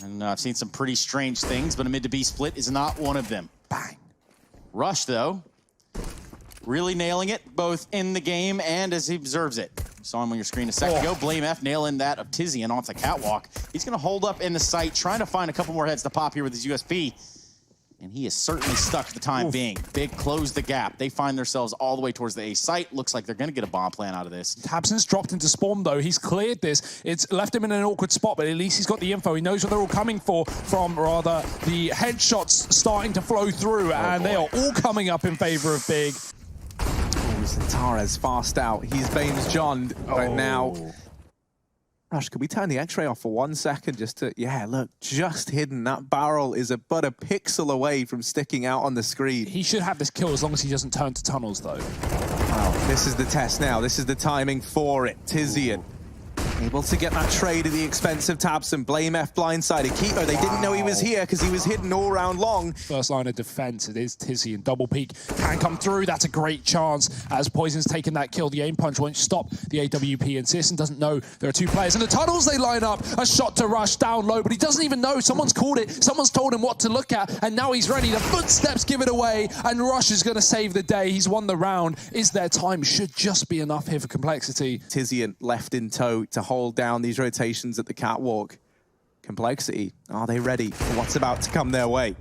And I've seen some pretty strange things, but a mid to B split is not one of them. Bang. Rush, though, really nailing it, both in the game and as he observes it. Saw him on your screen a second ago. Blame F nailing that of Tizian off the catwalk. He's going to hold up in the site, trying to find a couple more heads to pop here with his USP. And he is certainly stuck for the time being. Big close the gap. They find themselves all the way towards the A site. Looks like they're going to get a bomb plan out of this. tabseN's dropped into spawn, though. He's cleared this. It's left him in an awkward spot, but at least he's got the info. He knows what they're all coming for from, rather, the headshots starting to flow through, and they are all coming up in favor of Big. Tara's fast out. He's Bames John right now. Rush, could we turn the X-ray off for 1 second just to, yeah, look, just hidden. That barrel is but a pixel away from sticking out on the screen. He should have this kill as long as he doesn't turn to tunnels, though. Wow, this is the test now. This is the timing for it. Tizian able to get that trade at the expense of tabseN. Blame F blindsided. Keto, they didn't know he was here because he was hidden all round long. First line of defense, it is Tizian. Double peek can come through. That's a great chance as Poison's taken that kill. The aim punch won't stop the AWP, and syrsoN doesn't know there are two players. In the tunnels, they line up. A shot to Rush down low, but he doesn't even know. Someone's called it. Someone's told him what to look at, and now he's ready. The footsteps give it away, and Rush is going to save the day. He's won the round. Is there time? Should just be enough here for Complexity. Tizian left in tow to hold down these rotations at the catwalk. Complexity, are they ready for what's about to come their way?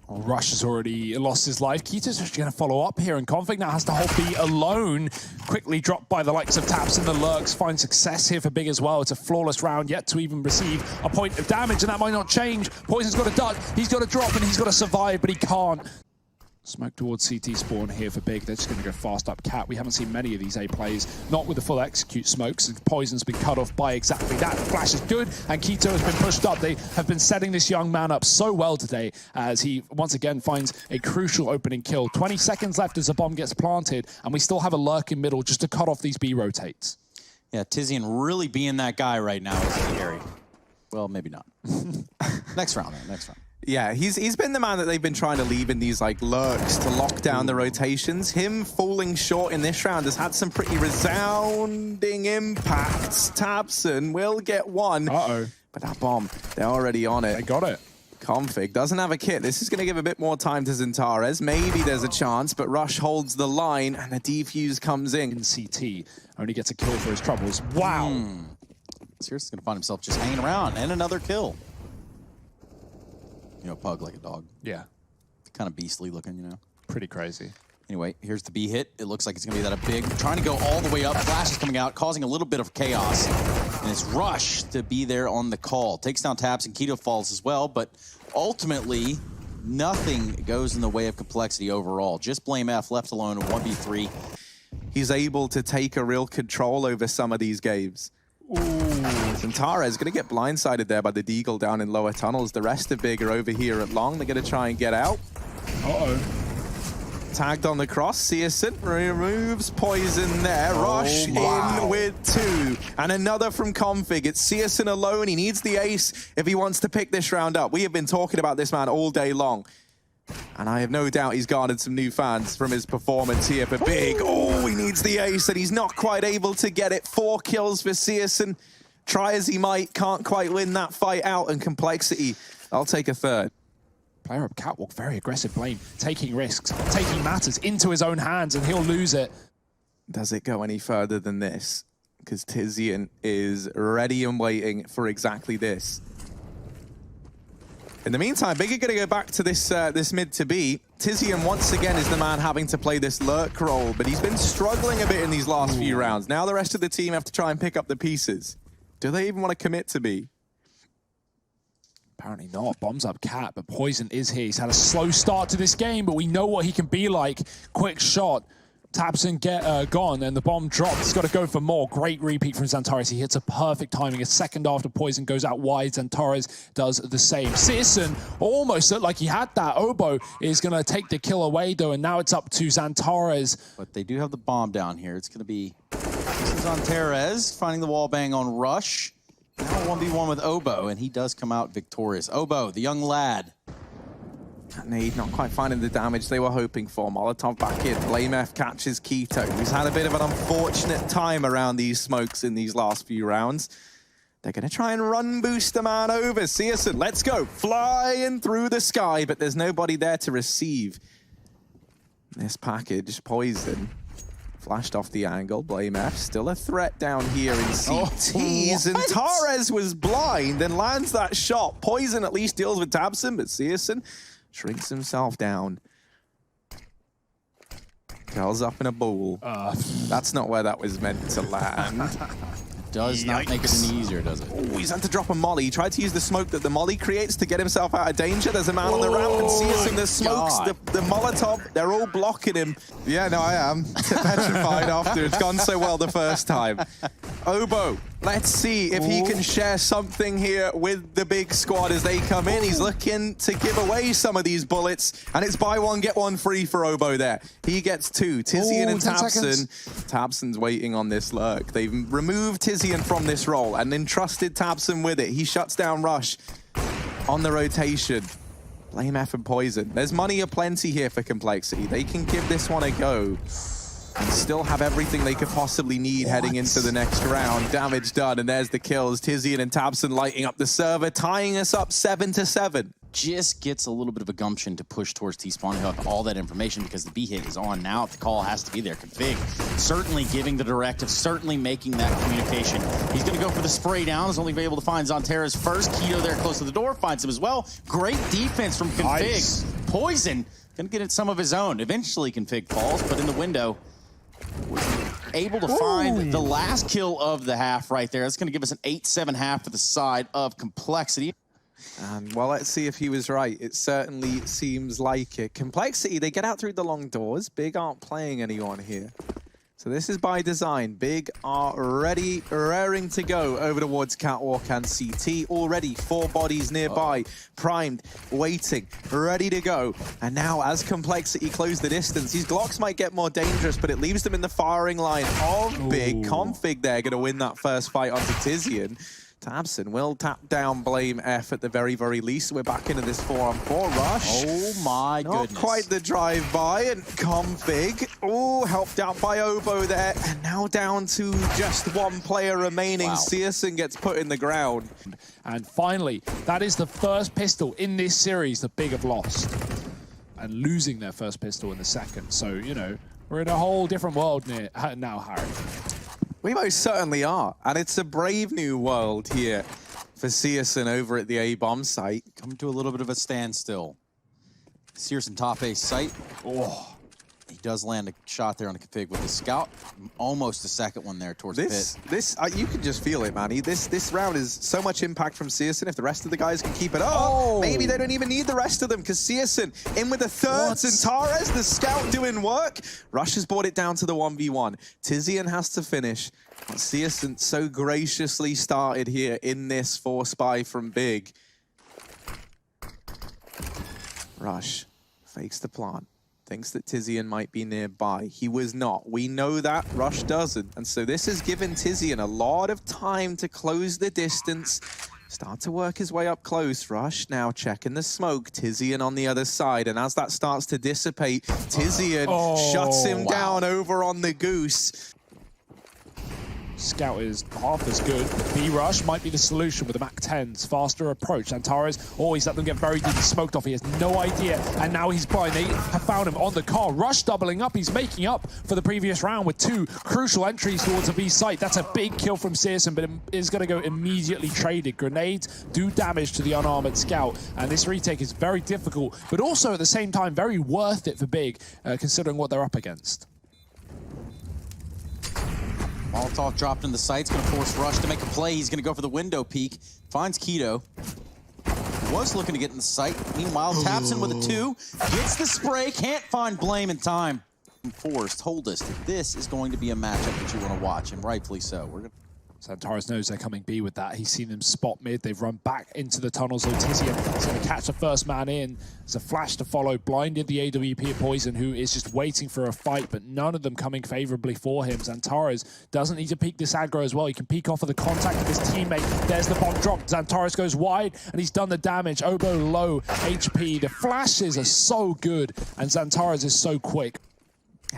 Oh, Rush has already lost his life. Keto's actually going to follow up here, and Config now has to hold B alone. Quickly dropped by the likes of tabseN. The Lurks find success here for Big as well. It's a flawless round, yet to even receive a point of damage, and that might not change. Poison's got to duck, he's got to drop, and he's got to survive, but he can't. Smoke towards CT spawn here for Big. They're just going to go fast up cat. We haven't seen many of these A plays, not with the full execute smokes. And Poison's been cut off by exactly that. Flash is good, and Keto has been pushed up. They have been setting this young man up so well today as he once again finds a crucial opening kill. 20 seconds left as a bomb gets planted, and we still have a lurk in middle just to cut off these B rotates. Yeah, Tizian really being that guy right now is scary. Well, maybe not. Next round, man. Next round. Yeah, he's been the man that they've been trying to leave in these like lurks to lock down the rotations. Him falling short in this round has had some pretty resounding impacts. tabseN will get one. But that bomb, they're already on it. They got it. Config doesn't have a kit. This is going to give a bit more time to Xantares. Maybe there's a chance, but Rush holds the line and a defuse comes in. CT only gets a kill for his troubles. Wow. syrsoN's gonna find himself just hanging around, and another kill. You know, pug like a dog. Yeah. Kind of beastly looking, you know. Pretty crazy. Anyway, here's the B hit. It looks like it's gonna be that a big, trying to go all the way up. Flash is coming out, causing a little bit of chaos. And it's Rush to be there on the call. Takes down tabseN, Keto falls as well, but ultimately, nothing goes in the way of Complexity overall. Just Blame F left alone in 1v3. He's able to take a real control over some of these games. Xantares is going to get blindsided there by the Deagle down in lower tunnels. The rest of Big are over here at long. They're going to try and get out. Tagged on the cross. syrsoN removes Poison there. Rush in with two. And another from Config. It's syrsoN alone. He needs the ace if he wants to pick this round up. We have been talking about this man all day long. And I have no doubt he's garnered some new fans from his performance here for Big. Oh, he needs the ace, and he's not quite able to get it. 4 kills for syrsoN. Try as he might, can't quite win that fight out, and Complexity, I'll take a third. Player up catwalk, very aggressive Blame, taking risks, taking matters into his own hands, and he'll lose it. Does it go any further than this? Because Tizian is ready and waiting for exactly this. In the meantime, Big are going to go back to this this mid to B. Tizian once again is the man having to play this lurk role, but he's been struggling a bit in these last few rounds. Now the rest of the team have to try and pick up the pieces. Do they even want to commit to B? Apparently not. Bombs up cat, but Poison is here. He's had a slow start to this game, but we know what he can be like. Quick shot. tabseN gone, and the bomb dropped. He's got to go for more. Great repeat from Xantares. He hits a perfect timing. A second after Poison goes out wide, Xantares does the same. syrsoN almost looked like he had that. Obo is going to take the kill away, though, and now it's up to Xantares. But they do have the bomb down here. It's going to be Xantares finding the wall bang on Rush. Now 1v1 with Obo, and he does come out victorious. Obo, the young lad. Nade not quite finding the damage they were hoping for. Molotov back in. Blame F catches Keto, who's had a bit of an unfortunate time around these smokes in these last few rounds. They're going to try and run boost the man over. Searson, let's go. Flying through the sky, but there's nobody there to receive this package. Poison flashed off the angle. Blame F. Still a threat down here in CTs. And Torres was blind and lands that shot. Poison at least deals with Tabson, but Searson shrinks himself down. Curls up in a ball. That's not where that was meant to land. Does not make it any easier, does it? Oh, he's had to drop a molly. He tried to use the smoke that the molly creates to get himself out of danger. There's a man on the ramp and Searson, the smokes, the Molotov, they're all blocking him. Yeah, no, I am petrified after. It's gone so well the first time. Obo, let's see if he can share something here with the big squad as they come in. He's looking to give away some of these bullets, and it's buy one, get one free for Obo there. He gets two. Tizian and Tabson. Tabson's waiting on this lurk. They've removed Tizian from this role and entrusted Tabson with it. He shuts down Rush on the rotation. Blame F and Poison. There's money aplenty here for Complexity. They can give this one a go and still have everything they could possibly need heading into the next round. Damage done, and there's the kills. Tizian and Tabson lighting up the server, tying us up 7-7. Just gets a little bit of a gumption to push towards T-spawn and hook all that information because the B hit is on now. The call has to be there. Config certainly giving the directive, certainly making that communication. He's going to go for the spray down. He's only able to find Zantares first. Keto there close to the door finds him as well. Great defense from Config. Nice. Poison going to get it some of his own. Eventually Config falls, but in the window was able to find the last kill of the half right there. That's going to give us an 8-7 half for the side of Complexity. And well, let's see if he was right. It certainly seems like it. Complexity, they get out through the long doors. Big aren't playing anyone here. So this is by design. Big are ready, raring to go over towards Catwalk and CT. Already 4 bodies nearby, primed, waiting, ready to go. And now as Complexity close the distance, these Glocks might get more dangerous, but it leaves them in the firing line of Big. Config there, going to win that first fight onto Tizian. Tabson will tap down Blame F at the very, very least. We're back into this 4-on-4 rush. Oh my goodness. Not quite the drive-by, and Config, helped out by Obo there, and now down to just one player remaining. Wow. Searson gets put in the ground. And finally, that is the first pistol in this series that Big have lost. And losing their first pistol in the second. So, you know, we're in a whole different world now, Harry. We most certainly are, and it's a brave new world here for Searson over at the A-bomb site. Coming to a little bit of a standstill. Searson top A site. He does land a shot there on the Config with the scout. Almost a second one there towards the pit. You can just feel it, man. This round is so much impact from Searson. If the rest of the guys can keep it up, maybe they don't even need the rest of them, because Searson in with the third. Zantares, the scout doing work. Rush has brought it down to the 1v1. Tizian has to finish. But Searson so graciously started here in this 4-spy from Big. Rush fakes the plant. Thinks that Tizian might be nearby. He was not. We know that. Rush doesn't. And so this has given Tizian a lot of time to close the distance. Start to work his way up close. Rush now checking the smoke. Tizian on the other side. And as that starts to dissipate, Tizian shuts him down over on the Goose. Scout is half as good. B-Rush might be the solution with the MAC-10's faster approach. Antares, he's let them get very deep. He's smoked off. He has no idea. And now he's blind. They have found him on the car. Rush doubling up. He's making up for the previous round with 2 crucial entries towards a B site. That's a big kill from Searson, but it is going to go immediately traded. Grenades do damage to the unarmored Scout. And this retake is very difficult, but also at the same time, very worth it for Big, considering what they're up against. Molotov dropped in the sights, going to force Rush to make a play. He's going to go for the window peek. Finds Keto. Was looking to get in the sight. Meanwhile, taps in with a 2. Gets the spray. Can't find Blame in time. Force told us that this is going to be a matchup that you want to watch, and rightfully so. Zantares knows they're coming B with that. He's seen them spot mid. They've run back into the tunnels. Tizian is going to catch the first man in. There's a flash to follow. Blinded the AWP of Poison, who is just waiting for a fight, but none of them coming favorably for him. Zantares doesn't need to peek this aggro as well. He can peek off of the contact of his teammate. There's the bomb drop. Zantares goes wide, and he's done the damage. Obo low HP. The flashes are so good, and Zantares is so quick.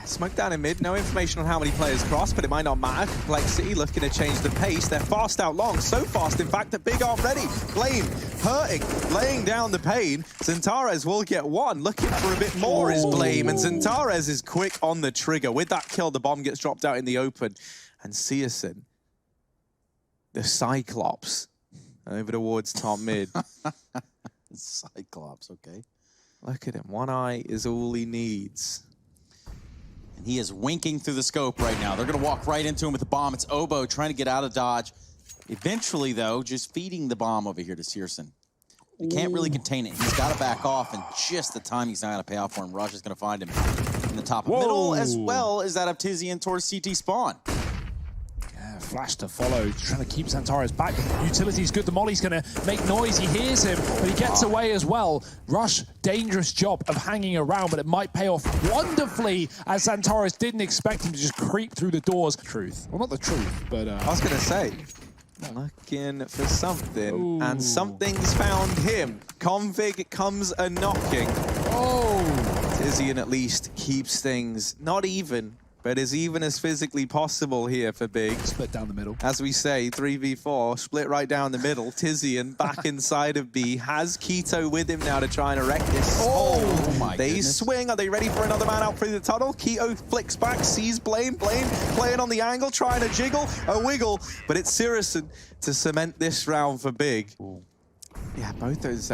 Smoke down in mid, no information on how many players cross, but it might not matter. Complexity looking to change the pace. They're fast out long, so fast, in fact, that Big aren't ready. Blame hurting, laying down the pain. Xantares will get one. Looking for a bit more is Blame, and Xantares is quick on the trigger. With that kill, the bomb gets dropped out in the open. And Searson, the Cyclops, over towards top mid. Cyclops, okay. Look at him, one eye is all he needs. And he is winking through the scope right now. They're going to walk right into him with the bomb. It's Oboe trying to get out of dodge. Eventually, though, just feeding the bomb over here to Searson. He can't really contain it. He's got to back off, and just the time he's not going to pay off for him. Rush is going to find him in the top of middle, as well as that of Tizian towards CT spawn. Yeah, flash to follow, trying to keep Xantares back. Utility's good. The Molly's going to make noise. He hears him, but he gets away as well. Rush, dangerous job of hanging around, but it might pay off wonderfully, as Xantares didn't expect him to just creep through the doors. Truth. Well, not the truth, but... I was going to say, looking for something, and something's found him. Config comes a-knocking. Tizian at least keeps things not even, but as even as physically possible here for Big. Split down the middle. As we say, 3v4, split right down the middle. Tizian back inside of B, has Keto with him now to try and wreck this. Oh my They goodness. swing. Are they ready for another man out through the tunnel? Keto flicks back, sees Blame. Blame playing on the angle, trying to jiggle, a wiggle, but it's Searson to cement this round for Big. Yeah, both those,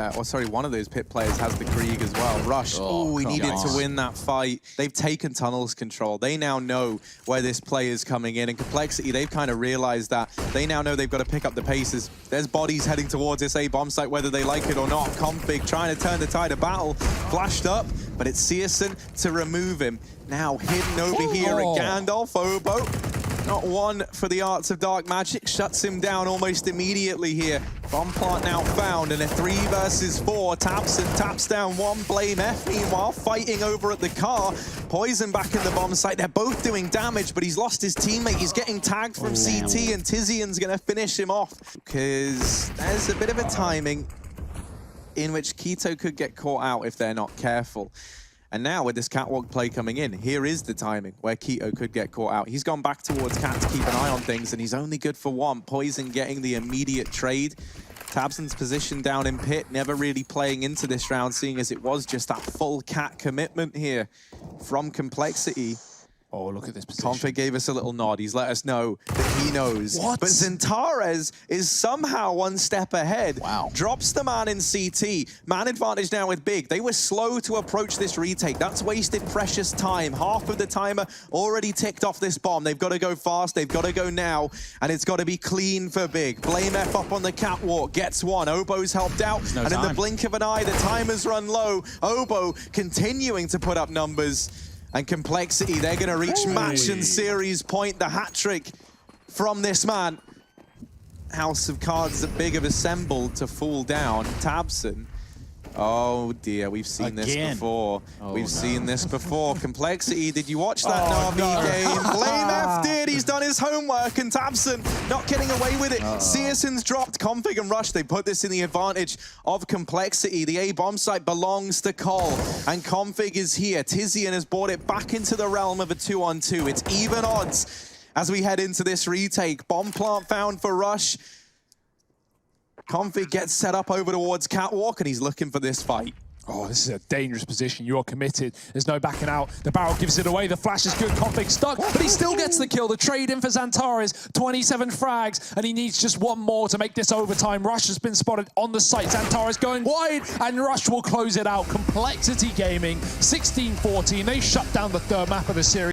one of those pit players has the Krieg as well. Rush, he needed to win that fight. They've taken tunnels control. They now know where this play is coming in. And Complexity, they've kind of realized that. They now know they've got to pick up the paces. There's bodies heading towards this A bomb site, whether they like it or not. Config trying to turn the tide of battle. Flashed up, but it's Searson to remove him. Now hidden over here at Gandalf. Oboe, not one for the arts of dark magic. Shuts him down almost immediately here. Bomb plant now found, and a 3 versus 4. Tabson taps down one. Blame F, meanwhile, fighting over at the car. Poison back in the bomb site. They're both doing damage, but he's lost his teammate. He's getting tagged from CT, and Tizian's going to finish him off. Because there's a bit of a timing in which Keto could get caught out if they're not careful. And now with this catwalk play coming in, here is the timing where Keto could get caught out. He's gone back towards Cat to keep an eye on things, and he's only good for one. Poison getting the immediate trade. Tabson's position down in pit, never really playing into this round, seeing as it was just that full Cat commitment here from Complexity. Oh, look at this position. Config gave us a little nod. He's let us know that he knows. What? But Xantares is somehow one step ahead. Wow. Drops the man in CT. Man advantage now with Big. They were slow to approach this retake. That's wasted precious time. Half of the timer already ticked off this bomb. They've got to go fast. They've got to go now. And it's got to be clean for Big. Blame F up on the catwalk. Gets one. Oboe's helped out. No and time. in the blink of an eye, the timer's run low. Oboe continuing to put up numbers. And Complexity, they're going to reach match and series point. The hat trick from this man. House of Cards that Big have assembled to fall down. Tabson. Oh dear, we've seen this before. We've seen this before. Complexity, did you watch that Na'Vi game? Blame F did, he's done his homework, and Tabson not getting away with it. Searson's dropped, Config and Rush, they put this in the advantage of Complexity. The A bomb site belongs to Cole, and Config is here. Tizian has brought it back into the realm of a 2-on-2. It's even odds as we head into this retake. Bomb plant found for Rush. Config gets set up over towards Catwalk, and he's looking for this fight. Oh, this is a dangerous position. You are committed. There's no backing out. The barrel gives it away. The flash is good. Config stuck, but he still gets the kill. The trade in for Xantares, 27 frags, and he needs just one more to make this overtime. Rush has been spotted on the site. Xantares going wide, and Rush will close it out. Complexity Gaming, 16-14. They shut down the third map of the series.